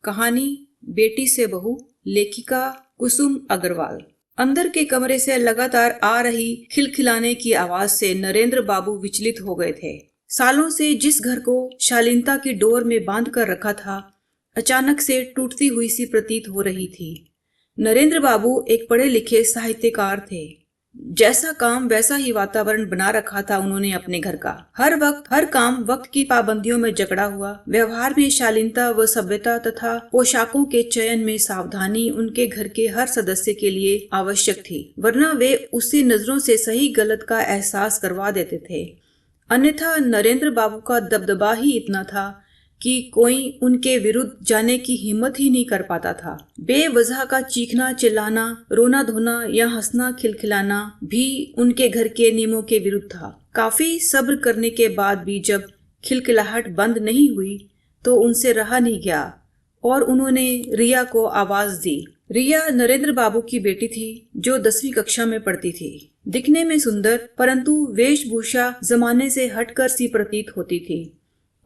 कहानी बेटी से बहू, लेखिका कुसुम अग्रवाल। अंदर के कमरे से लगातार आ रही खिलखिलाने की आवाज से नरेंद्र बाबू विचलित हो गए थे। सालों से जिस घर को शालीनता की डोर में बांध कर रखा था, अचानक से टूटती हुई सी प्रतीत हो रही थी। नरेंद्र बाबू एक पढ़े लिखे साहित्यकार थे। जैसा काम वैसा ही वातावरण बना रखा था उन्होंने अपने घर का। हर वक्त हर काम वक्त की पाबंदियों में जकड़ा हुआ, व्यवहार में शालीनता व सभ्यता तथा पोशाकों के चयन में सावधानी उनके घर के हर सदस्य के लिए आवश्यक थी, वरना वे उसी नजरों से सही गलत का एहसास करवा देते थे। अन्यथा नरेंद्र बाबू का दबदबा ही इतना था कि कोई उनके विरुद्ध जाने की हिम्मत ही नहीं कर पाता था। बेवजह का चीखना, चिल्लाना, रोना धोना या हंसना खिलखिलाना भी उनके घर के नियमों के विरुद्ध था। काफी सब्र करने के बाद भी जब खिलखिलाहट बंद नहीं हुई तो उनसे रहा नहीं गया और उन्होंने रिया को आवाज दी। रिया नरेंद्र बाबू की बेटी थी जो 10वीं कक्षा में पढ़ती थी। दिखने में सुंदर, परंतु वेशभूषा जमाने से हटकर सी प्रतीत होती थी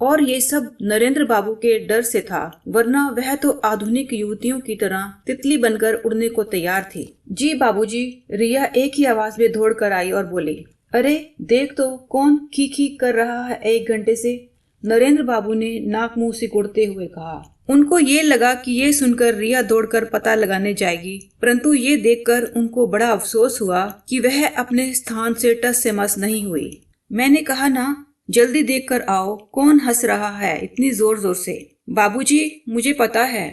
और ये सब नरेंद्र बाबू के डर से था, वरना वह तो आधुनिक युवतियों की तरह तितली बनकर उड़ने को तैयार थी। जी बाबूजी, रिया एक ही आवाज में दौड़ कर आई और बोली। अरे देख तो कौन खी खी कर रहा है 1 घंटे से, नरेंद्र बाबू ने नाक मुंह सिकुड़ते हुए कहा। उनको ये लगा कि ये सुनकर रिया दौड़कर पता लगाने जाएगी, परंतु ये देखकर उनको बड़ा अफसोस हुआ कि वह अपने स्थान से टस से मस नहीं हुई। मैंने कहा ना, जल्दी देख कर आओ, कौन हंस रहा है इतनी जोर जोर से। बाबूजी, मुझे पता है,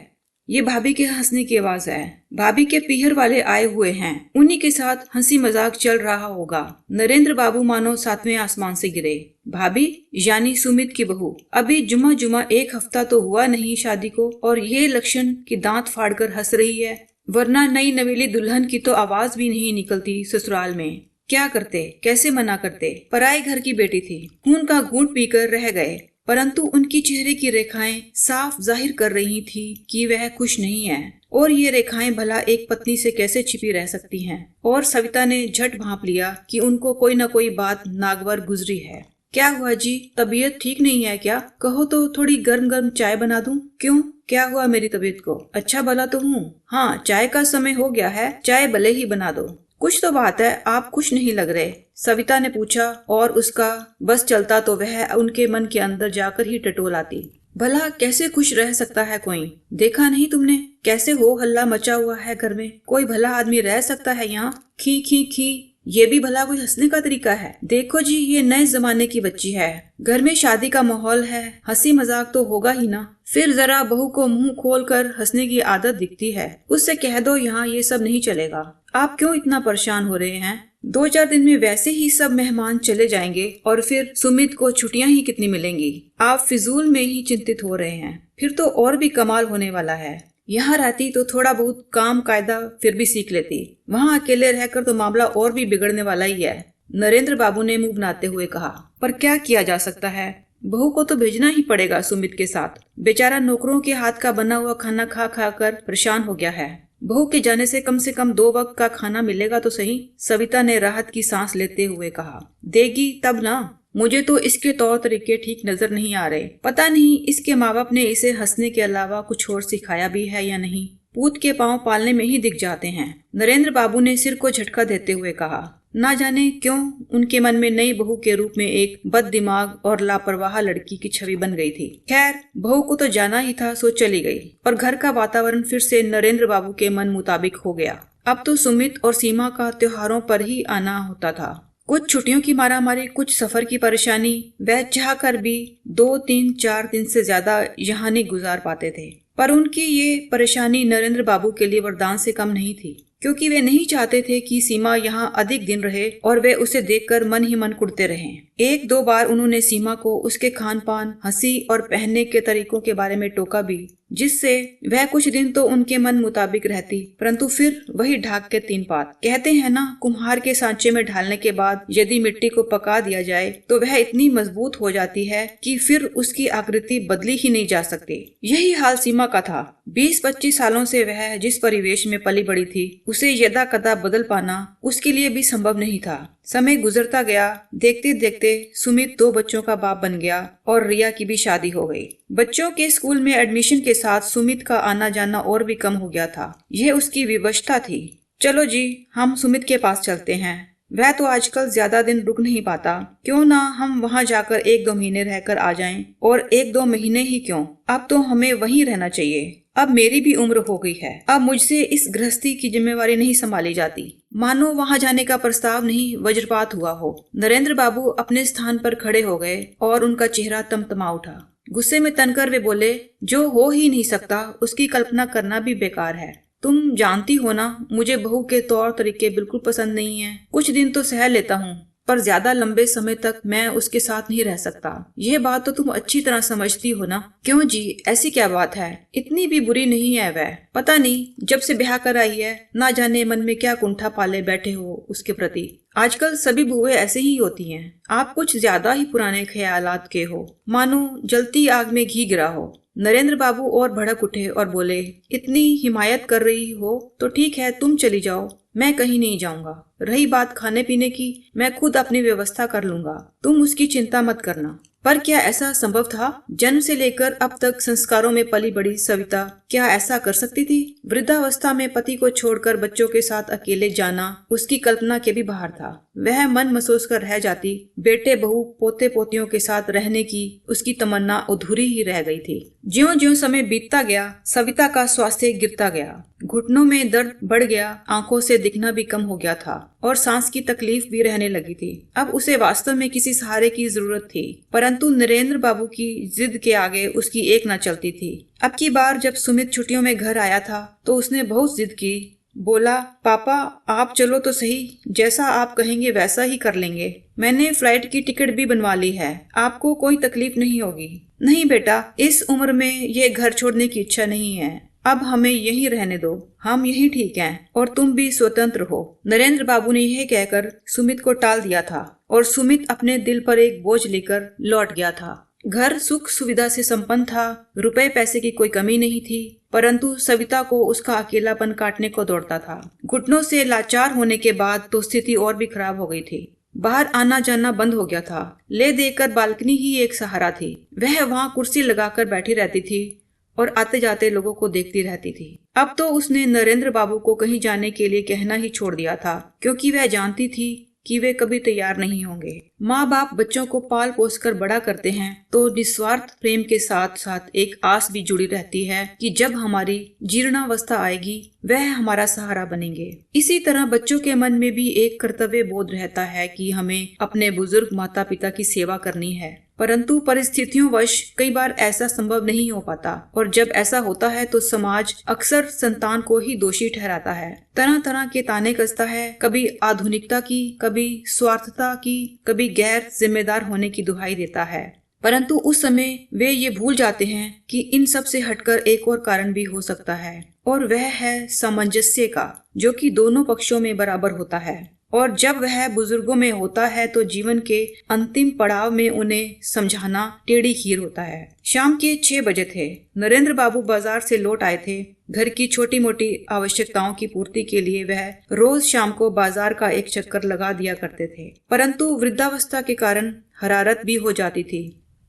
ये भाभी के हंसने की आवाज है। भाभी के पीहर वाले आए हुए हैं, उन्हीं के साथ हंसी मजाक चल रहा होगा। नरेंद्र बाबू मानो 7वें आसमान से गिरे। भाभी यानी सुमित की बहू। अभी जुमा 1 हफ्ता तो हुआ नहीं शादी को और ये लक्षण की दांत फाड़कर हंस रही है, वरना नई नवेली दुल्हन की तो आवाज भी नहीं निकलती ससुराल में। क्या करते, कैसे मना करते। पराए घर की बेटी थी, खून का घूंट पीकर रह गए, परंतु उनकी चेहरे की रेखाएं साफ जाहिर कर रही थी कि वह खुश नहीं है। और ये रेखाएं भला एक पत्नी से कैसे छिपी रह सकती हैं। और सविता ने झट भांप लिया कि उनको कोई न कोई बात नागवार गुजरी है। क्या हुआ जी, तबीयत ठीक नहीं है क्या? कहो तो थोड़ी गर्म गर्म चाय बना दूं? क्यों, क्या हुआ मेरी तबीयत को? अच्छा भला तो हूँ। हाँ, चाय का समय हो गया है, चाय भले ही बना दो। कुछ तो बात है, आप खुश नहीं लग रहे, सविता ने पूछा और उसका बस चलता तो वह उनके मन के अंदर जाकर ही टटोल आती। भला कैसे खुश रह सकता है कोई? देखा नहीं तुमने कैसे हो हल्ला मचा हुआ है घर में? कोई भला आदमी रह सकता है यहाँ? खी खी खी, ये भी भला कोई हंसने का तरीका है? देखो जी, ये नए जमाने की बच्ची है, घर में शादी का माहौल है, हंसी मजाक तो होगा ही ना। फिर जरा बहू को मुंह खोल कर हंसने की आदत दिखती है, उससे कह दो यहाँ ये सब नहीं चलेगा। आप क्यों इतना परेशान हो रहे हैं? 2-4 दिन में वैसे ही सब मेहमान चले जाएंगे और फिर सुमित को छुट्टियां ही कितनी मिलेंगी। आप फिजूल में ही चिंतित हो रहे हैं, फिर तो और भी कमाल होने वाला है। यहाँ रहती तो थोड़ा बहुत काम कायदा फिर भी सीख लेती, वहाँ अकेले रहकर तो मामला और भी बिगड़ने वाला ही है, नरेंद्र बाबू ने मुंह बनाते हुए कहा। पर क्या किया जा सकता है, बहू को तो भेजना ही पड़ेगा सुमित के साथ। बेचारा नौकरों के हाथ का बना हुआ खाना खा खा कर परेशान हो गया है। बहू के जाने से कम 2 वक्त का खाना मिलेगा तो सही, सविता ने राहत की सांस लेते हुए कहा। देगी तब ना, मुझे तो इसके तौर तरीके ठीक नजर नहीं आ रहे। पता नहीं इसके माँ बाप ने इसे हंसने के अलावा कुछ और सिखाया भी है या नहीं। पूत के पांव पालने में ही दिख जाते हैं, नरेंद्र बाबू ने सिर को झटका देते हुए कहा। ना जाने क्यों उनके मन में नई बहू के रूप में एक बददिमाग और लापरवाह लड़की की छवि बन गई थी। खैर, बहू को तो जाना ही था, सो चली गई और घर का वातावरण फिर से नरेंद्र बाबू के मन मुताबिक हो गया। अब तो सुमित और सीमा का त्योहारों पर ही आना होता था। कुछ छुट्टियों की मारामारी, कुछ सफर की परेशानी, वह चाह कर भी 2-3-4 दिन से ज्यादा यहाँ नहीं गुजार पाते थे। पर उनकी ये परेशानी नरेंद्र बाबू के लिए वरदान से कम नहीं थी, क्योंकि वे नहीं चाहते थे कि सीमा यहाँ अधिक दिन रहे और वे उसे देखकर मन ही मन कुढ़ते रहें। 1-2 बार उन्होंने सीमा को उसके खान पान, हंसी और पहनने के तरीकों के बारे में टोका भी, जिससे वह कुछ दिन तो उनके मन मुताबिक रहती, परंतु फिर वही ढाक के 3 पात। कहते हैं ना, कुम्हार के सांचे में ढालने के बाद यदि मिट्टी को पका दिया जाए तो वह इतनी मजबूत हो जाती है कि फिर उसकी आकृति बदली ही नहीं जा सकती। यही हाल सीमा का था। 20-25 सालों से वह जिस परिवेश में पली बड़ी थी, उसे यदा कदा बदल पाना उसके लिए भी संभव नहीं था। समय गुजरता गया। देखते देखते सुमित 2 बच्चों का बाप बन गया और रिया की भी शादी हो गई। बच्चों के स्कूल में एडमिशन के साथ सुमित का आना जाना और भी कम हो गया था। यह उसकी विवशता थी। चलो जी, हम सुमित के पास चलते हैं। वह तो आजकल ज्यादा दिन रुक नहीं पाता। क्यों ना हम वहाँ जाकर 1-2 महीने रहकर आ जाएं। और 1-2 महीने ही क्यों, अब तो हमें वहीं रहना चाहिए। अब मेरी भी उम्र हो गई है। अब मुझसे इस गृहस्थी की जिम्मेवारी नहीं संभाली जाती। मानो वहाँ जाने का प्रस्ताव नहीं वज्रपात हुआ हो। नरेंद्र बाबू अपने स्थान पर खड़े हो गए और उनका चेहरा तमतमा उठा। गुस्से में तनकर वे बोले, जो हो ही नहीं सकता उसकी कल्पना करना भी बेकार है। तुम जानती हो ना, मुझे बहू के तौर तरीके बिल्कुल पसंद नहीं है। कुछ दिन तो सह लेता हूँ, पर ज्यादा लंबे समय तक मैं उसके साथ नहीं रह सकता। यह बात तो तुम अच्छी तरह समझती हो ना। क्यों जी, ऐसी क्या बात है? इतनी भी बुरी नहीं है वह। पता नहीं जब से ब्याह कर आई है, ना जाने मन में क्या कुंठा पाले बैठे हो उसके प्रति। आजकल सभी बुएं ऐसे ही होती हैं। आप कुछ ज्यादा ही पुराने ख्यालात के हो, मानो जलती आग में घी गिरा हो। नरेंद्र बाबू और भड़क उठे और बोले, इतनी हिमायत कर रही हो तो ठीक है, तुम चली जाओ, मैं कहीं नहीं जाऊंगा। रही बात खाने पीने की, मैं खुद अपनी व्यवस्था कर लूंगा, तुम उसकी चिंता मत करना। पर क्या ऐसा संभव था? जन्म से लेकर अब तक संस्कारों में पली बड़ी सविता क्या ऐसा कर सकती थी? वृद्धावस्था में पति को छोड़कर बच्चों के साथ अकेले जाना उसकी कल्पना के भी बाहर था। वह मन महसूस कर रह जाती। बेटे बहू पोते पोतियों के साथ रहने की उसकी तमन्ना अधूरी ही रह गई थी। ज्यों ज्यों समय बीतता गया, सविता का स्वास्थ्य गिरता गया। घुटनों में दर्द बढ़ गया, आंखों से दिखना भी कम हो गया था और सांस की तकलीफ भी रहने लगी थी। अब उसे वास्तव में किसी सहारे की जरूरत थी, परंतु नरेंद्र बाबू की जिद के आगे उसकी एक न चलती थी। अब की बार जब सुमित छुट्टियों में घर आया था तो उसने बहुत जिद की। बोला, पापा आप चलो तो सही, जैसा आप कहेंगे वैसा ही कर लेंगे। मैंने फ्लाइट की टिकट भी बनवा ली है, आपको कोई तकलीफ नहीं होगी। नहीं बेटा, इस उम्र में ये घर छोड़ने की इच्छा नहीं है। अब हमें यहीं रहने दो, हम यहीं ठीक हैं और तुम भी स्वतंत्र हो। नरेंद्र बाबू ने यह कहकर सुमित को टाल दिया था और सुमित अपने दिल पर एक बोझ लेकर लौट गया था। घर सुख सुविधा से संपन्न था, रुपए पैसे की कोई कमी नहीं थी, परंतु सविता को उसका अकेलापन काटने को दौड़ता था। घुटनों से लाचार होने के बाद तो स्थिति और भी खराब हो गई थी। बाहर आना जाना बंद हो गया था। ले देकर बालकनी ही एक सहारा थी। वह वहाँ कुर्सी लगाकर बैठी रहती थी और आते जाते लोगों को देखती रहती थी। अब तो उसने नरेंद्र बाबू को कहीं जाने के लिए कहना ही छोड़ दिया था, क्योंकि वह जानती थी कि वे कभी तैयार नहीं होंगे। माँ बाप बच्चों को पाल पोस कर बड़ा करते हैं तो निस्वार्थ प्रेम के साथ साथ एक आस भी जुड़ी रहती है कि जब हमारी जीर्णावस्था आएगी वह हमारा सहारा बनेंगे। इसी तरह बच्चों के मन में भी एक कर्तव्य बोध रहता है कि हमें अपने बुजुर्ग माता पिता की सेवा करनी है, परंतु परिस्थितियों वश कई बार ऐसा संभव नहीं हो पाता और जब ऐसा होता है तो समाज अक्सर संतान को ही दोषी ठहराता है। तरह तरह के ताने कसता है, कभी आधुनिकता की, कभी स्वार्थता की, कभी गैर जिम्मेदार होने की दुहाई देता है। परंतु उस समय वे ये भूल जाते हैं कि इन सब से हटकर एक और कारण भी हो सकता है और वह है सामंजस्य का, जो कि दोनों पक्षों में बराबर होता है। और जब वह बुजुर्गों में होता है तो जीवन के अंतिम पड़ाव में उन्हें समझाना टेढ़ी खीर होता है। शाम के 6 बजे थे। नरेंद्र बाबू बाजार से लौट आए थे। घर की छोटी मोटी आवश्यकताओं की पूर्ति के लिए वह रोज शाम को बाजार का एक चक्कर लगा दिया करते थे, परंतु वृद्धावस्था के कारण हरारत भी हो जाती थी।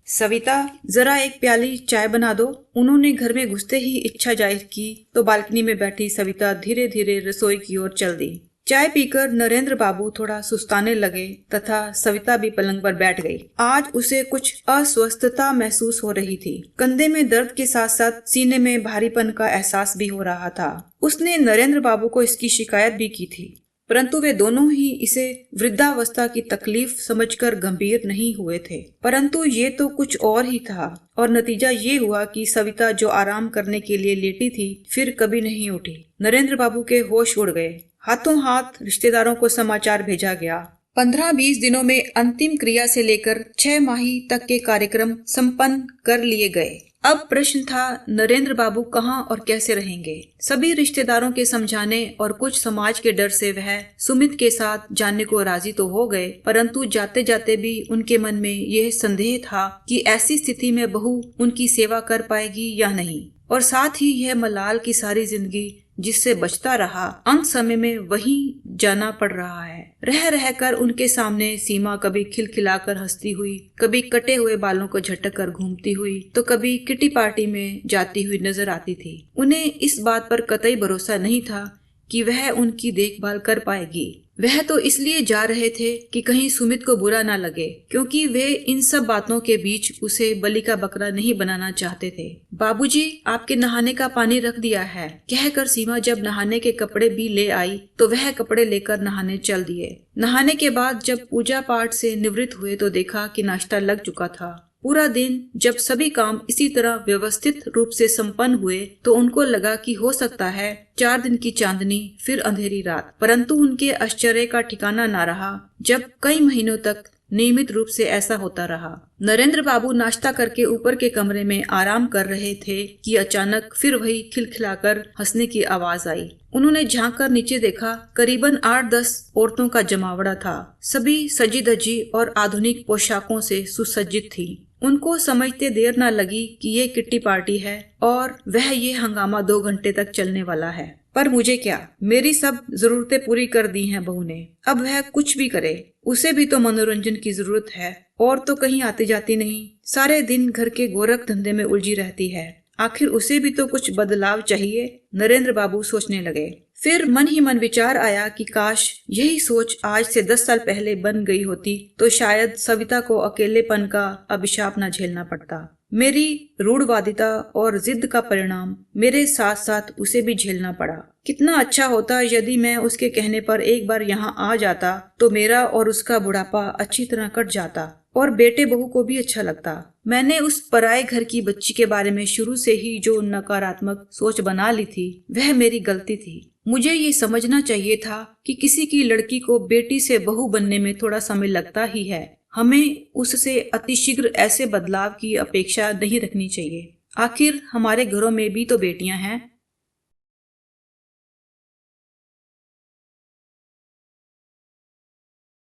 सविता, जरा एक प्याली चाय बना दो। उन्होंने घर में घुसते ही इच्छा जाहिर की तो बालकनी में बैठी सविता धीरे धीरे रसोई की ओर चल दी। चाय पीकर नरेंद्र बाबू थोड़ा सुस्ताने लगे तथा सविता भी पलंग पर बैठ गई। आज उसे कुछ अस्वस्थता महसूस हो रही थी। कंधे में दर्द के साथ साथ सीने में भारीपन का एहसास भी हो रहा था। उसने नरेंद्र बाबू को इसकी शिकायत भी की थी, परंतु वे दोनों ही इसे वृद्धावस्था की तकलीफ समझकर गंभीर नहीं हुए थे। परंतु ये तो कुछ और ही था और नतीजा ये हुआ कि सविता जो आराम करने के लिए लेटी थी फिर कभी नहीं उठी। नरेंद्र बाबू के होश उड़ गए। हाथों हाथ रिश्तेदारों को समाचार भेजा गया। 15-20 दिनों में अंतिम क्रिया से लेकर 6 माही तक के कार्यक्रम संपन्न कर लिए गए। अब प्रश्न था, नरेंद्र बाबू कहाँ और कैसे रहेंगे। सभी रिश्तेदारों के समझाने और कुछ समाज के डर से वह सुमित के साथ जाने को राजी तो हो गए, परंतु जाते जाते भी उनके मन में यह संदेह था कि ऐसी स्थिति में बहू उनकी सेवा कर पाएगी या नहीं, और साथ ही यह मलाल की सारी जिंदगी जिससे बचता रहा, अंत समय में वहीं जाना पड़ रहा है। रह रहकर उनके सामने सीमा कभी खिलखिलाकर हंसती हुई, कभी कटे हुए बालों को झटक कर घूमती हुई, तो कभी किटी पार्टी में जाती हुई नजर आती थी। उन्हें इस बात पर कतई भरोसा नहीं था कि वह उनकी देखभाल कर पाएगी। वह तो इसलिए जा रहे थे कि कहीं सुमित को बुरा ना लगे, क्योंकि वे इन सब बातों के बीच उसे बलि का बकरा नहीं बनाना चाहते थे। बाबूजी, आपके नहाने का पानी रख दिया है, कहकर सीमा जब नहाने के कपड़े भी ले आई तो वह कपड़े लेकर नहाने चल दिए। नहाने के बाद जब पूजा पाठ से निवृत्त हुए तो देखा कि नाश्ता लग चुका था। पूरा दिन जब सभी काम इसी तरह व्यवस्थित रूप से संपन्न हुए तो उनको लगा कि हो सकता है 4 दिन की चांदनी फिर अंधेरी रात। परंतु उनके आश्चर्य का ठिकाना ना रहा जब कई महीनों तक नियमित रूप से ऐसा होता रहा। नरेंद्र बाबू नाश्ता करके ऊपर के कमरे में आराम कर रहे थे कि अचानक फिर वही खिलखिलाकर हंसने की आवाज आई। उन्होंने झांक कर नीचे देखा। करीबन 8-10 औरतों का जमावड़ा था। सभी सजी धजी और आधुनिक पोशाकों से सुसज्जित थी। उनको समझते देर न लगी कि ये किट्टी पार्टी है और वह ये हंगामा 2 घंटे तक चलने वाला है। पर मुझे क्या, मेरी सब जरूरतें पूरी कर दी हैं बहू ने। अब वह कुछ भी करे, उसे भी तो मनोरंजन की जरूरत है। और तो कहीं आती जाती नहीं, सारे दिन घर के गोरख धंधे में उलझी रहती है। आखिर उसे भी तो कुछ बदलाव चाहिए, नरेंद्र बाबू सोचने लगे। फिर मन ही मन विचार आया कि काश यही सोच आज से 10 साल पहले बन गई होती तो शायद सविता को अकेलेपन का अभिशाप न झेलना पड़ता। मेरी रूढ़वादिता और जिद का परिणाम मेरे साथ साथ उसे भी झेलना पड़ा। कितना अच्छा होता यदि मैं उसके कहने पर एक बार यहाँ आ जाता तो मेरा और उसका बुढ़ापा अच्छी तरह कट जाता और बेटे बहू को भी अच्छा लगता। मैंने उस पराए घर की बच्ची के बारे में शुरू से ही जो नकारात्मक सोच बना ली थी वह मेरी गलती थी। मुझे ये समझना चाहिए था कि किसी की लड़की को बेटी से बहू बनने में थोड़ा समय लगता ही है। हमें उससे अतिशीघ्र ऐसे बदलाव की अपेक्षा नहीं रखनी चाहिए। आखिर हमारे घरों में भी तो बेटियां हैं।